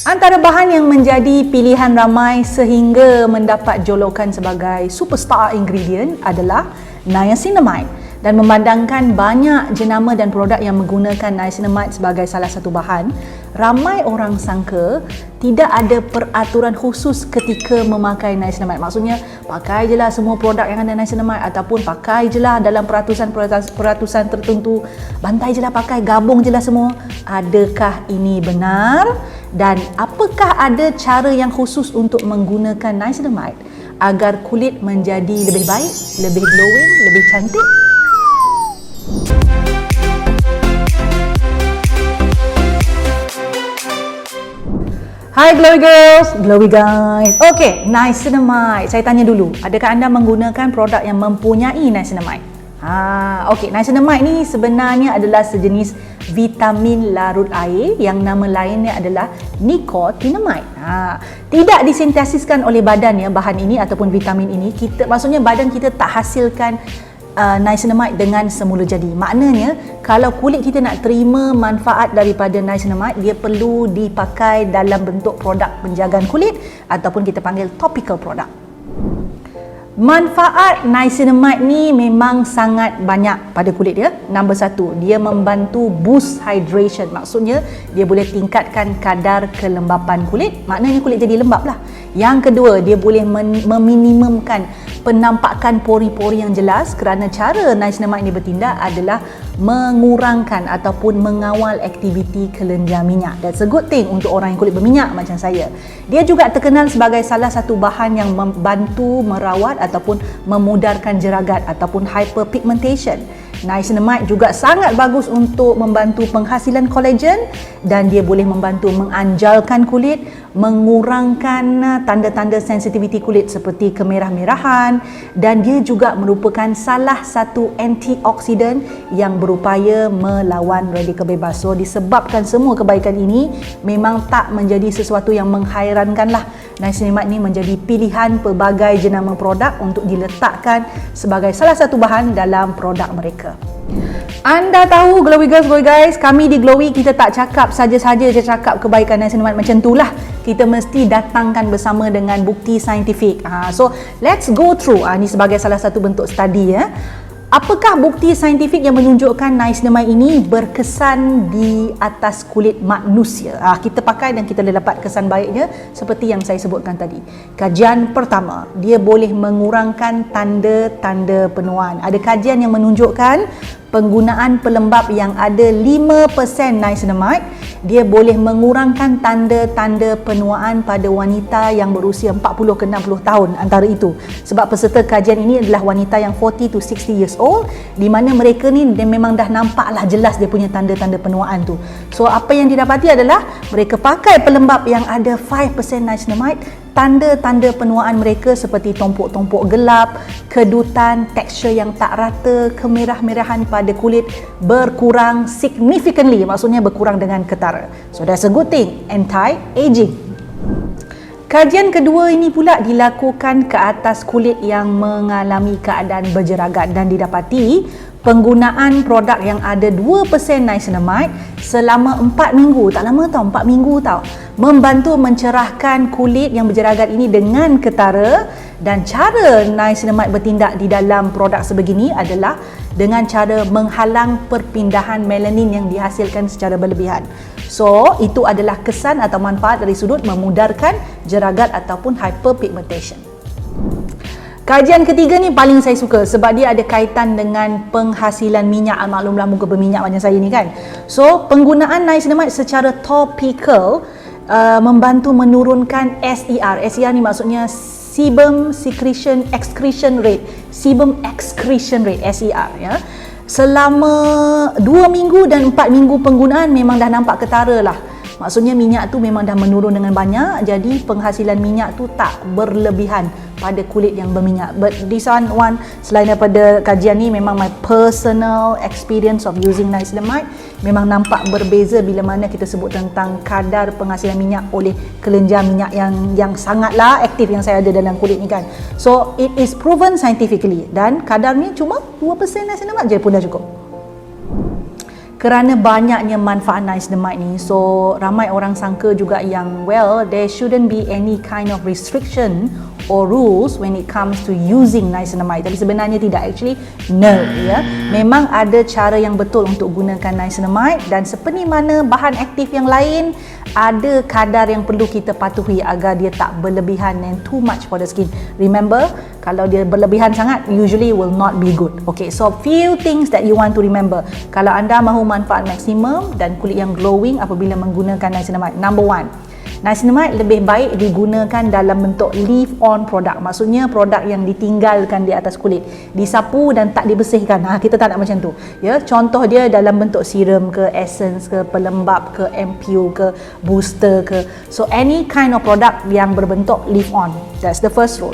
Antara bahan yang menjadi pilihan ramai sehingga mendapat jolokan sebagai superstar ingredient adalah niacinamide. Dan memandangkan banyak jenama dan produk yang menggunakan niacinamide sebagai salah satu bahan, ramai orang sangka tidak ada peraturan khusus ketika memakai niacinamide. Maksudnya, pakai je lah semua produk yang ada niacinamide ataupun pakai je lah dalam peratusan tertentu, bantai je lah pakai, gabung je lah semua. Adakah ini benar? Dan apakah ada cara yang khusus untuk menggunakan niacinamide agar kulit menjadi lebih baik, lebih glowing, lebih cantik? Hai Glowy Girls, Glowy Guys. Okey, niacinamide. Saya tanya dulu, adakah anda menggunakan produk yang mempunyai niacinamide? Okey, niacinamide ni sebenarnya adalah sejenis vitamin larut air yang nama lainnya adalah nicotinamide. Tidak disintesiskan oleh badan ya bahan ini ataupun vitamin ini. Maksudnya badan kita tak hasilkan niacinamide dengan semula jadi. Maknanya kalau kulit kita nak terima manfaat daripada niacinamide, dia perlu dipakai dalam bentuk produk penjagaan kulit ataupun kita panggil topical product. Manfaat niacinamide ni memang sangat banyak pada kulit dia. Nombor satu, dia membantu boost hydration. Maksudnya dia boleh tingkatkan kadar kelembapan kulit. Maknanya kulit jadi lembap lah. Yang kedua, dia boleh meminimumkan penampakan pori-pori yang jelas kerana cara niacinamide ini bertindak adalah mengurangkan ataupun mengawal aktiviti kelenjar minyak. That's a good thing untuk orang yang kulit berminyak macam saya. Dia juga terkenal sebagai salah satu bahan yang membantu merawat ataupun memudarkan jeragat ataupun hyperpigmentation. Niacinamide juga sangat bagus untuk membantu penghasilan kolagen dan dia boleh membantu menganjalkan kulit, mengurangkan tanda-tanda sensitiviti kulit seperti kemerah-merahan, dan dia juga merupakan salah satu antioksidan yang berupaya melawan radikal bebas. So disebabkan semua kebaikan ini, memang tak menjadi sesuatu yang menghairankanlah niacinamide ni menjadi pilihan pelbagai jenama produk untuk diletakkan sebagai salah satu bahan dalam produk mereka. Anda tahu Glowy Girls, Glowy Guys, kami di Glowy kita tak cakap saja-saja je cakap kebaikan niacinamide macam itulah. Kita mesti datangkan bersama dengan bukti saintifik. So let's go through. Ini sebagai salah satu bentuk study ya. Apakah bukti saintifik yang menunjukkan niacinamide ini berkesan di atas kulit manusia? Kita pakai dan kita boleh dapat kesan baiknya seperti yang saya sebutkan tadi. Kajian pertama, dia boleh mengurangkan tanda-tanda penuaan. Ada kajian yang menunjukkan penggunaan pelembap yang ada 5% niacinamide, dia boleh mengurangkan tanda-tanda penuaan pada wanita yang berusia 40 ke 60 tahun antara itu. Sebab peserta kajian ini adalah wanita yang 40 to 60 years old, di mana mereka ni dia memang dah nampaklah jelas dia punya tanda-tanda penuaan tu. So apa yang didapati adalah mereka pakai pelembap yang ada 5% niacinamide, tanda-tanda penuaan mereka seperti tompok-tompok gelap, kedutan, tekstur yang tak rata, kemerah-merahan pada kulit berkurang significantly, maksudnya berkurang dengan ketara. So that's a good thing, anti-aging. Kajian kedua ini pula dilakukan ke atas kulit yang mengalami keadaan berjeragat dan didapati penggunaan produk yang ada 2% niacinamide selama 4 minggu, tak lama tau, 4 minggu tau, membantu mencerahkan kulit yang berjeragat ini dengan ketara. Dan cara niacinamide bertindak di dalam produk sebegini adalah dengan cara menghalang perpindahan melanin yang dihasilkan secara berlebihan. So, itu adalah kesan atau manfaat dari sudut memudarkan jeragat ataupun hyperpigmentation. Kajian ketiga ni paling saya suka sebab dia ada kaitan dengan penghasilan minyak. Maklumlah muka berminyak macam saya ni kan. So, penggunaan niacinamide secara topical membantu menurunkan SER. SER ni maksudnya sebum excretion rate, SER ya. Selama 2 minggu dan 4 minggu penggunaan memang dah nampak ketara lah. Maksudnya minyak tu memang dah menurun dengan banyak, jadi penghasilan minyak tu tak berlebihan pada kulit yang berminyak. But this one selain daripada kajian ni, memang my personal experience of using niacinamide memang nampak berbeza bila mana kita sebut tentang kadar penghasilan minyak oleh kelenjar minyak yang sangatlah aktif yang saya ada dalam kulit ni kan. So it is proven scientifically dan kadar ni cuma 2% niacinamide je pun dah cukup. Kerana banyaknya manfaat niacinamide ni, so ramai orang sangka juga yang well, there shouldn't be any kind of restriction or rules when it comes to using niacinamide. Tapi sebenarnya tidak, actually no, ya. Memang ada cara yang betul untuk gunakan niacinamide, dan seperti mana bahan aktif yang lain, ada kadar yang perlu kita patuhi agar dia tak berlebihan and too much for the skin. Remember, kalau dia berlebihan sangat, usually will not be good. Okay, so few things that you want to remember kalau anda mahu manfaat maksimum dan kulit yang glowing apabila menggunakan niacinamide. Number one, niacinamide lebih baik digunakan dalam bentuk leave-on produk. Maksudnya produk yang ditinggalkan di atas kulit, disapu dan tak dibersihkan. Kita tak nak macam tu. Ya, contoh dia dalam bentuk serum ke, essence ke, pelembap ke, ampule ke, booster ke. So any kind of product yang berbentuk leave-on. That's the first rule.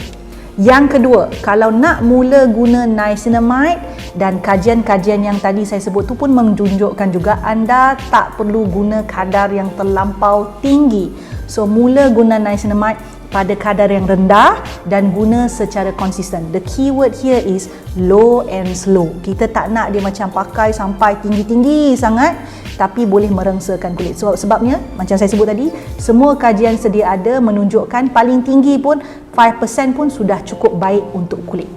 Yang kedua, kalau nak mula guna niacinamide, dan kajian-kajian yang tadi saya sebut tu pun menunjukkan juga anda tak perlu guna kadar yang terlampau tinggi. So mula guna niacinamide pada kadar yang rendah dan guna secara konsisten. The keyword here is low and slow. Kita tak nak dia macam pakai sampai tinggi-tinggi sangat tapi boleh merengsakan kulit. So sebabnya macam saya sebut tadi, semua kajian sedia ada menunjukkan paling tinggi pun 5% pun sudah cukup baik untuk kulit.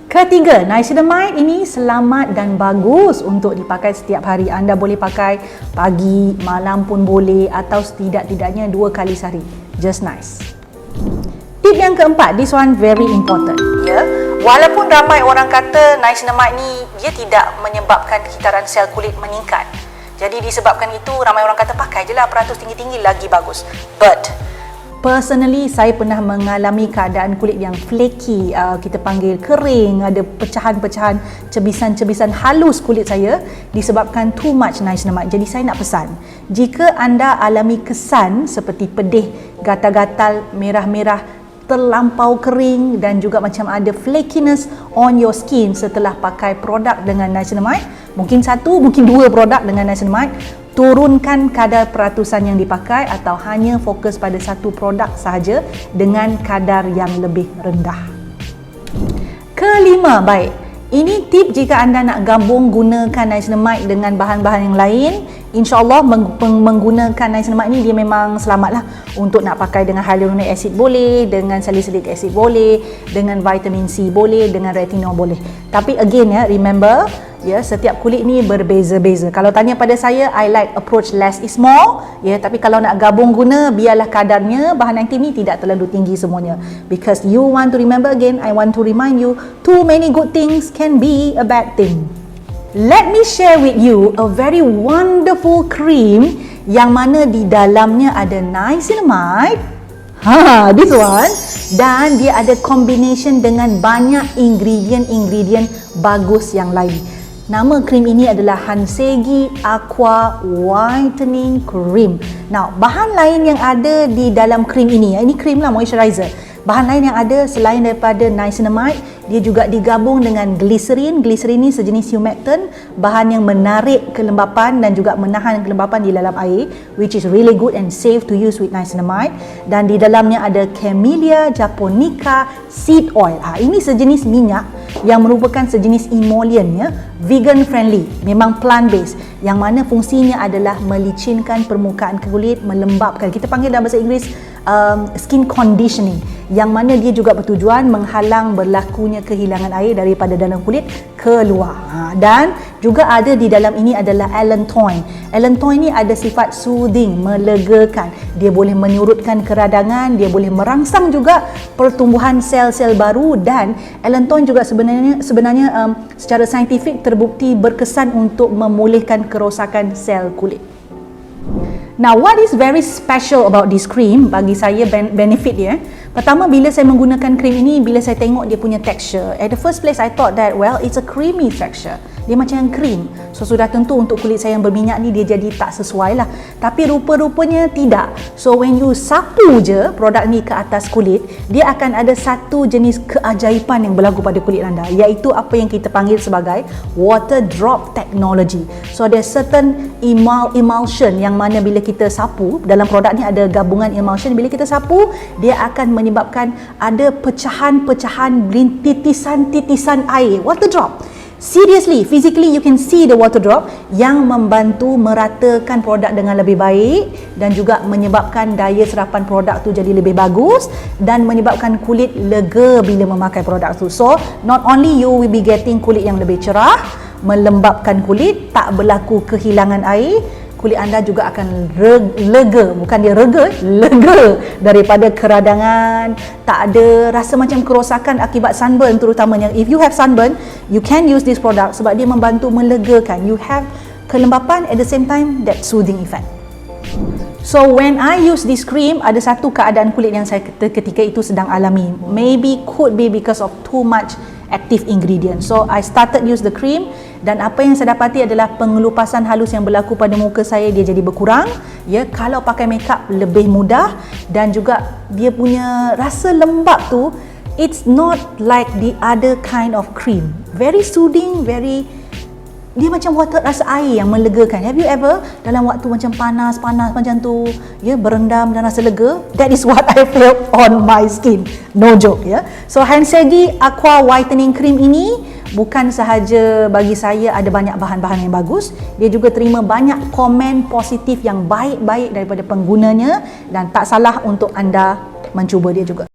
Ketiga, niacinamide ini selamat dan bagus untuk dipakai setiap hari. Anda boleh pakai pagi, malam pun boleh, atau setidak-tidaknya 2 kali sehari. Just nice. Tip yang keempat, this one very important. Ya, walaupun ramai orang kata niacinamide ni dia tidak menyebabkan kitaran sel kulit meningkat. Jadi disebabkan itu ramai orang kata pakai je lah peratus tinggi-tinggi lagi bagus. But personally, saya pernah mengalami keadaan kulit yang flaky, kita panggil kering, ada pecahan-pecahan, cebisan-cebisan halus kulit saya disebabkan too much niacinamide. Jadi saya nak pesan, jika anda alami kesan seperti pedih, gatal-gatal, merah-merah, terlampau kering dan juga macam ada flakiness on your skin setelah pakai produk dengan niacinamide, mungkin 1, mungkin 2 produk dengan niacinamide, turunkan kadar peratusan yang dipakai atau hanya fokus pada 1 produk sahaja dengan kadar yang lebih rendah. Kelima, baik. Ini tip jika anda nak gabung gunakan niacinamide dengan bahan-bahan yang lain. InsyaAllah menggunakan niacinamide ni dia memang selamatlah untuk nak pakai dengan hyaluronic acid boleh, dengan salicylic acid boleh, dengan vitamin C boleh, dengan retinol boleh. Tapi again ya, remember ya, setiap kulit ni berbeza-beza. Kalau tanya pada saya, I like approach less is more ya, tapi kalau nak gabung guna, biarlah kadarnya bahan aktif ni tidak terlalu tinggi semuanya, because you want to remember, again I want to remind you, too many good things can be a bad thing. Let me share with you a very wonderful cream yang mana di dalamnya ada niacinamide, this one, dan dia ada combination dengan banyak ingredient bagus yang lain. Nama krim ini adalah Hansegi Aqua Whitening Cream. Now, bahan lain yang ada di dalam krim ini, ini krim lah, moisturizer. Bahan lain yang ada selain daripada niacinamide, dia juga digabung dengan glycerin. Glycerin ni sejenis humectant, bahan yang menarik kelembapan dan juga menahan kelembapan di dalam air, which is really good and safe to use with niacinamide. Dan di dalamnya ada Camellia japonica seed oil. Ini sejenis minyak yang merupakan sejenis emollient ya, vegan friendly, memang plant based, yang mana fungsinya adalah melicinkan permukaan kulit, melembapkan. Kita panggil dalam bahasa Inggeris skin conditioning, yang mana dia juga bertujuan menghalang berlakunya kehilangan air daripada dalam kulit keluar. Dan juga ada di dalam ini adalah allantoin. Allantoin ni ada sifat soothing, melegakan. Dia boleh menyurutkan keradangan, dia boleh merangsang juga pertumbuhan sel-sel baru, dan allantoin juga sebenarnya secara saintifik terbukti berkesan untuk memulihkan kerosakan sel kulit. Now, what is very special about this cream bagi saya, benefit dia? Pertama, bila saya menggunakan krim ini, bila saya tengok dia punya texture, at the first place I thought that, well, it's a creamy texture. Dia macam krim. So, sudah tentu untuk kulit saya yang berminyak ni, dia jadi tak sesuai lah. Tapi rupa-rupanya tidak. So, when you sapu je produk ni ke atas kulit, dia akan ada satu jenis keajaiban yang berlaku pada kulit anda, iaitu apa yang kita panggil sebagai water drop technology. So, there's certain emulsion yang mana bila kita sapu, dalam produk ni ada gabungan emulsion, bila kita sapu, dia akan menyebabkan ada pecahan-pecahan titisan-titisan air, water drop. Seriously, physically you can see the water drop yang membantu meratakan produk dengan lebih baik dan juga menyebabkan daya serapan produk tu jadi lebih bagus dan menyebabkan kulit lega bila memakai produk tu. So, not only you will be getting kulit yang lebih cerah, melembabkan kulit, tak berlaku kehilangan air, kulit anda juga akan lega, bukan dia lega daripada keradangan, tak ada rasa macam kerosakan akibat sunburn terutamanya. If you have sunburn, you can use this product sebab dia membantu melegakan. You have kelembapan at the same time that soothing effect. So when I use this cream, ada satu keadaan kulit yang saya ketika itu sedang alami. Maybe could be because of too much active ingredient. So I started use the cream dan apa yang saya dapati adalah pengelupasan halus yang berlaku pada muka saya dia jadi berkurang. Ya, kalau pakai makeup lebih mudah dan juga dia punya rasa lembap tu, it's not like the other kind of cream. Very soothing, dia macam water, rasa air yang melegakan. Have you ever dalam waktu macam panas macam tu, ya, berendam dan rasa lega? That is what I felt on my skin. No joke, ya. So Hansegi Aqua Whitening Cream ini bukan sahaja bagi saya ada banyak bahan-bahan yang bagus, dia juga terima banyak komen positif yang baik-baik daripada penggunanya dan tak salah untuk anda mencuba dia juga.